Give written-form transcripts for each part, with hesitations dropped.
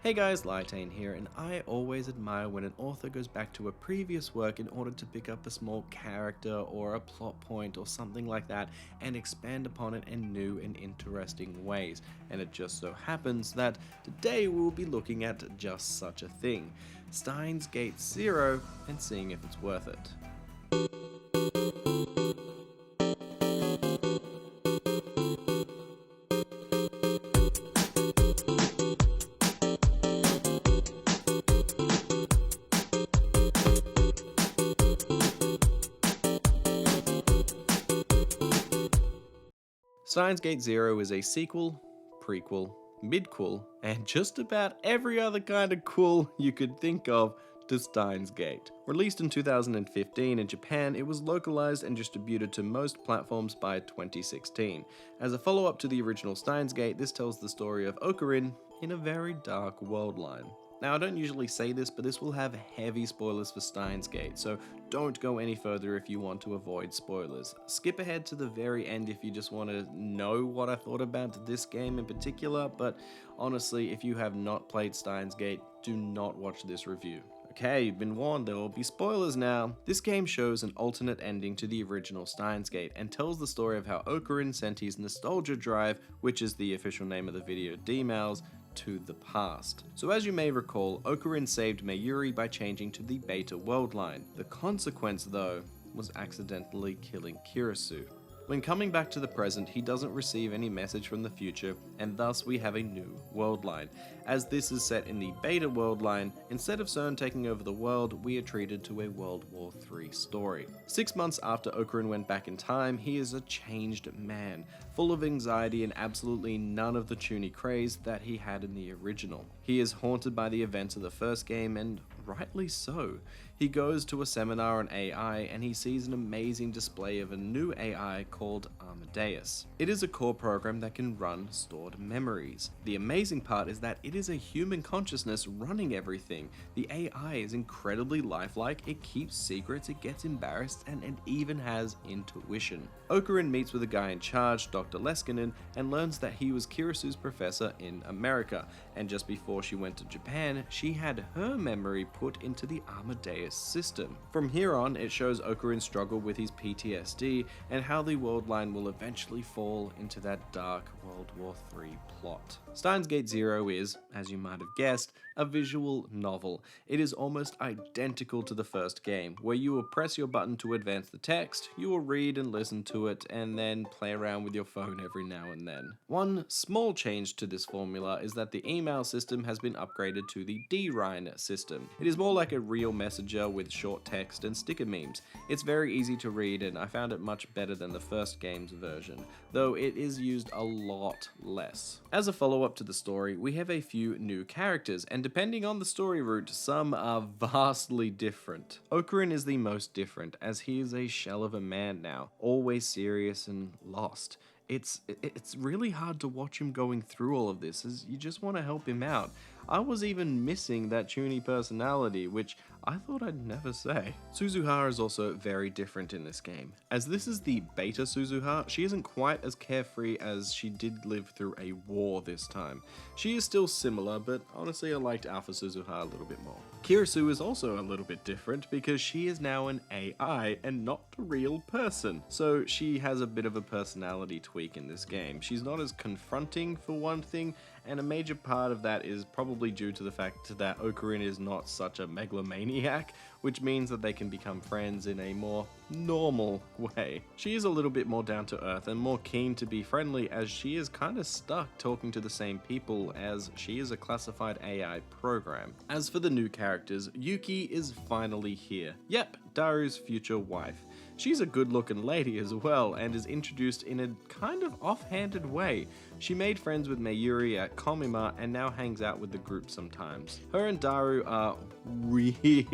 Hey guys, Lytane here, and I always admire when an author goes back to a previous work in order to pick up a small character or a plot point or something like that and expand upon it in new and interesting ways. And it just so happens that today we will be looking at just such a thing, Steins Gate Zero, and seeing if it's worth it. Steins Gate Zero is a sequel, prequel, midquel, and just about every other kind of cool you could think of to Steins Gate. Released in 2015 in Japan, it was localized and distributed to most platforms by 2016. As a follow-up to the original Steins Gate, this tells the story of Ocarina in a very dark world line. Now, I don't usually say this, but this will have heavy spoilers for Steins Gate, so don't go any further if you want to avoid spoilers. Skip ahead to the very end if you just want to know what I thought about this game in particular, but honestly, if you have not played Steins Gate, do not watch this review. Okay, you've been warned, there will be spoilers now. This game shows an alternate ending to the original Steins Gate and tells the story of how Ocarina sent his Nostalgia Drive, which is the official name of the video DMALs, to the past. So as you may recall, Ocarina saved Mayuri by changing to the Beta world line. The consequence, though, was accidentally killing Kirisu. When coming back to the present, he doesn't receive any message from the future, and thus we have a new world line. As this is set in the Beta world line, instead of CERN taking over the world, we are treated to a World War III story. 6 months after Ocarina went back in time, he is a changed man, full of anxiety and absolutely none of the toony craze that he had in the original. He is haunted by the events of the first game, and rightly so. He goes to a seminar on AI and he sees an amazing display of a new AI called Amadeus. It is a core program that can run stored memories. The amazing part is that it is a human consciousness running everything. The AI is incredibly lifelike, it keeps secrets, it gets embarrassed, and it even has intuition. Ocarina meets with the guy in charge, Dr. Leskinen, and learns that he was Kirisu's professor in America, and just before she went to Japan, she had her memory put into the Amadeus system. From here on, it shows Ocarina's struggle with his PTSD and how the world line will eventually fall into that dark World War III plot. Steins Gate Zero is, as you might have guessed, a visual novel. It is almost identical to the first game, where you will press your button to advance the text, you will read and listen to it, and then play around with your phone every now and then. One small change to this formula is that the email system has been upgraded to the D-Rhine system. It is more like a real messenger with short text and sticker memes. It's very easy to read and I found it much better than the first game's version, though it is used a lot less. As a follow-up to the story, we have a few new characters, and depending on the story route, some are vastly different. Ocarina is the most different, as he is a shell of a man now, always serious and lost. It's really hard to watch him going through all of this, as you just want to help him out. I was even missing that toony personality, which I thought I'd never say. Suzuha is also very different in this game. As this is the beta Suzuha, she isn't quite as carefree as she did live through a war this time. She is still similar, but honestly I liked Alpha Suzuha a little bit more. Kirisu is also a little bit different because she is now an AI and not a real person. So she has a bit of a personality tweak in this game. She's not as confronting for one thing, and a major part of that is probably due to the fact that Ocarina is not such a megalomaniac, which means that they can become friends in a more normal way. She is a little bit more down to earth and more keen to be friendly, as she is kind of stuck talking to the same people as she is a classified AI program. As for the new characters, Yuki is finally here. Yep, Daru's future wife. She's a good-looking lady as well, and is introduced in a kind of offhanded way. She made friends with Mayuri at Komima and now hangs out with the group sometimes. Her and Daru are really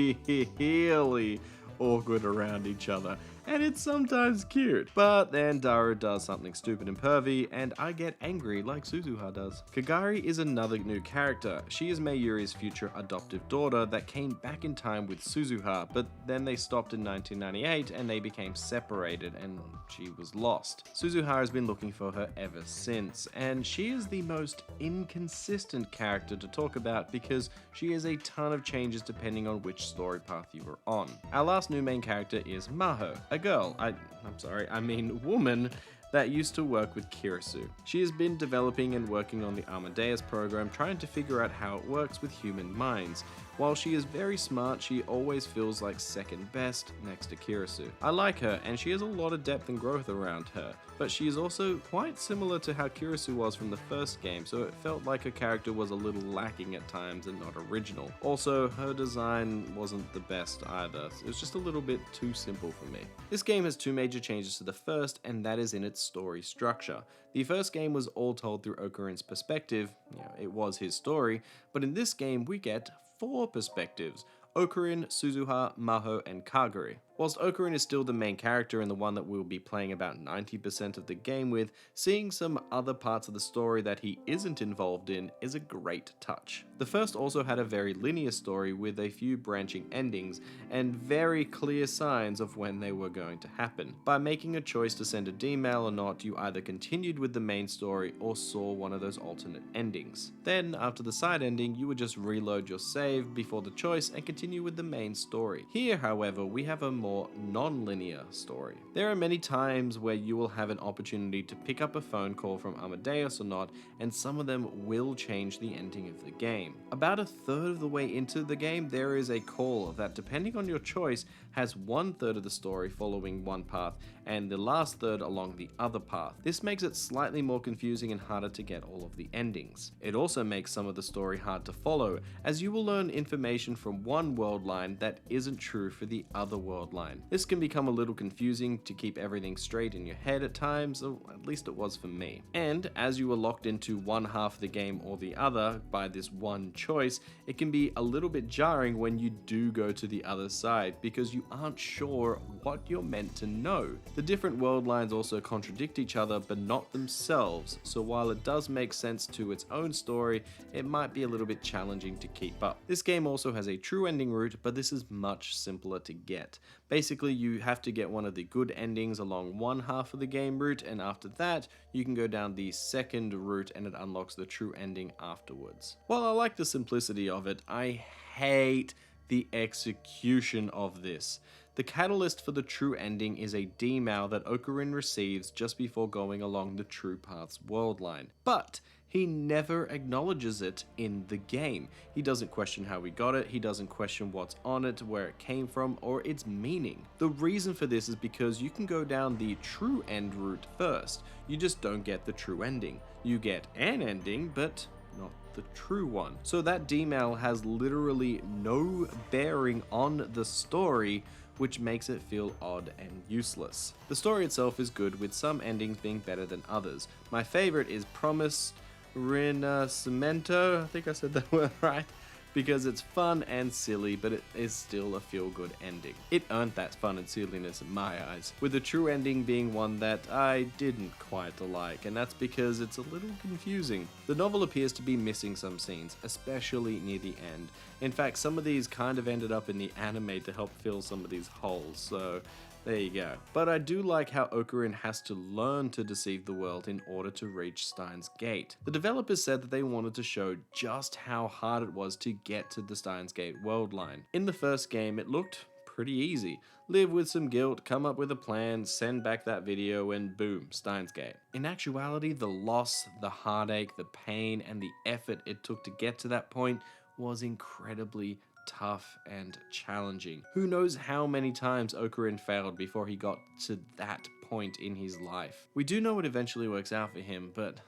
awkward around each other, and it's sometimes cute. But then Daru does something stupid and pervy, and I get angry like Suzuha does. Kagari is another new character. She is Mayuri's future adoptive daughter that came back in time with Suzuha, but then they stopped in 1998 and they became separated and she was lost. Suzuha has been looking for her ever since, and she is the most inconsistent character to talk about because she has a ton of changes depending on which story path you are on. Our last new main character is Maho, a girl, I mean woman, that used to work with Kirisu. She has been developing and working on the Amadeus program, trying to figure out how it works with human minds. While she is very smart, she always feels like second best next to Kirisu. I like her, and she has a lot of depth and growth around her, but she is also quite similar to how Kirisu was from the first game, so it felt like her character was a little lacking at times and not original. Also, her design wasn't the best either. It was just a little bit too simple for me. This game has two major changes to the first, and that is in its story structure. The first game was all told through Okurin's perspective, it was his story, but in this game we get 4 perspectives: Okurin, Suzuha, Maho, and Kagari. Whilst Okurin is still the main character and the one that we'll be playing about 90% of the game with, seeing some other parts of the story that he isn't involved in is a great touch. The first also had a very linear story with a few branching endings and very clear signs of when they were going to happen. By making a choice to send a D-mail or not, you either continued with the main story or saw one of those alternate endings. Then, after the side ending, you would just reload your save before the choice and continue with the main story. Here, however, we have a more non-linear story. There are many times where you will have an opportunity to pick up a phone call from Amadeus or not, and some of them will change the ending of the game. About a third of the way into the game, there is a call that, depending on your choice, has 1/3 of the story following one path and the last third along the other path. This makes it slightly more confusing and harder to get all of the endings. It also makes some of the story hard to follow, as you will learn information from one world line that isn't true for the other world line. This can become a little confusing to keep everything straight in your head at times, or at least it was for me. And as you are locked into one half of the game or the other by this one choice, it can be a little bit jarring when you do go to the other side because you aren't sure what you're meant to know. The different world lines also contradict each other but not themselves, so while it does make sense to its own story, it might be a little bit challenging to keep up. This game also has a true ending route, but this is much simpler to get. Basically, you have to get one of the good endings along one half of the game route, and after that, you can go down the second route and it unlocks the true ending afterwards. While I like the simplicity of it, I hate the execution of this. The catalyst for the true ending is a D-mail that Okurin receives just before going along the True Paths world line. But he never acknowledges it in the game. He doesn't question how we got it, he doesn't question what's on it, where it came from, or its meaning. The reason for this is because you can go down the true end route first. You just don't get the true ending. You get an ending, but not the true one. So that D-mail has literally no bearing on the story, which makes it feel odd and useless. The story itself is good, with some endings being better than others. My favorite is Promised Renacimento, I think I said that word right, because it's fun and silly, but it is still a feel-good ending. It earned that fun and silliness in my eyes, with the true ending being one that I didn't quite like, and that's because it's a little confusing. The novel appears to be missing some scenes, especially near the end. In fact, some of these kind of ended up in the anime to help fill some of these holes, so there you go. But I do like how Okurin has to learn to deceive the world in order to reach Steins Gate. The developers said that they wanted to show just how hard it was to get to the Steins Gate world line. In the first game, it looked pretty easy. Live with some guilt, come up with a plan, send back that video, and boom, Steins Gate. In actuality, the loss, the heartache, the pain, and the effort it took to get to that point was incredibly tough and challenging. Who knows how many times Okurin failed before he got to that point in his life. We do know it eventually works out for him, but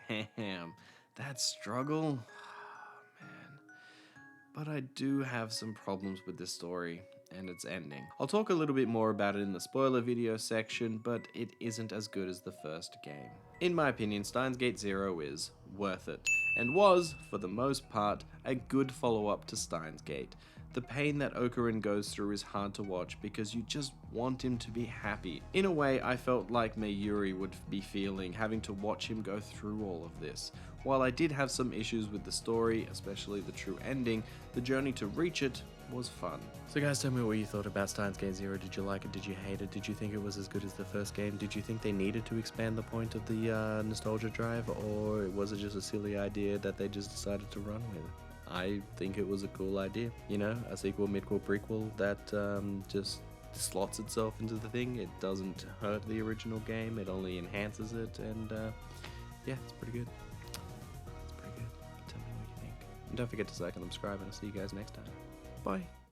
damn, that struggle, man. But I do have some problems with this story and its ending. I'll talk a little bit more about it in the spoiler video section, but it isn't as good as the first game. In my opinion, Steins Gate Zero is worth it, and was, for the most part, a good follow-up to Steins Gate. The pain that Ocarina goes through is hard to watch because you just want him to be happy. In a way, I felt like Mayuri would be feeling having to watch him go through all of this. While I did have some issues with the story, especially the true ending, the journey to reach it was fun. So guys, tell me what you thought about Steins Gate Zero. Did you like it? Did you hate it? Did you think it was as good as the first game? Did you think they needed to expand the point of the nostalgia drive, or was it just a silly idea that they just decided to run with? I think it was a cool idea, you know, a sequel, midquel, prequel that just slots itself into the thing. It doesn't hurt the original game, it only enhances it, and yeah, it's pretty good. It's pretty good. Tell me what you think. And don't forget to like and subscribe, and I'll see you guys next time. Bye.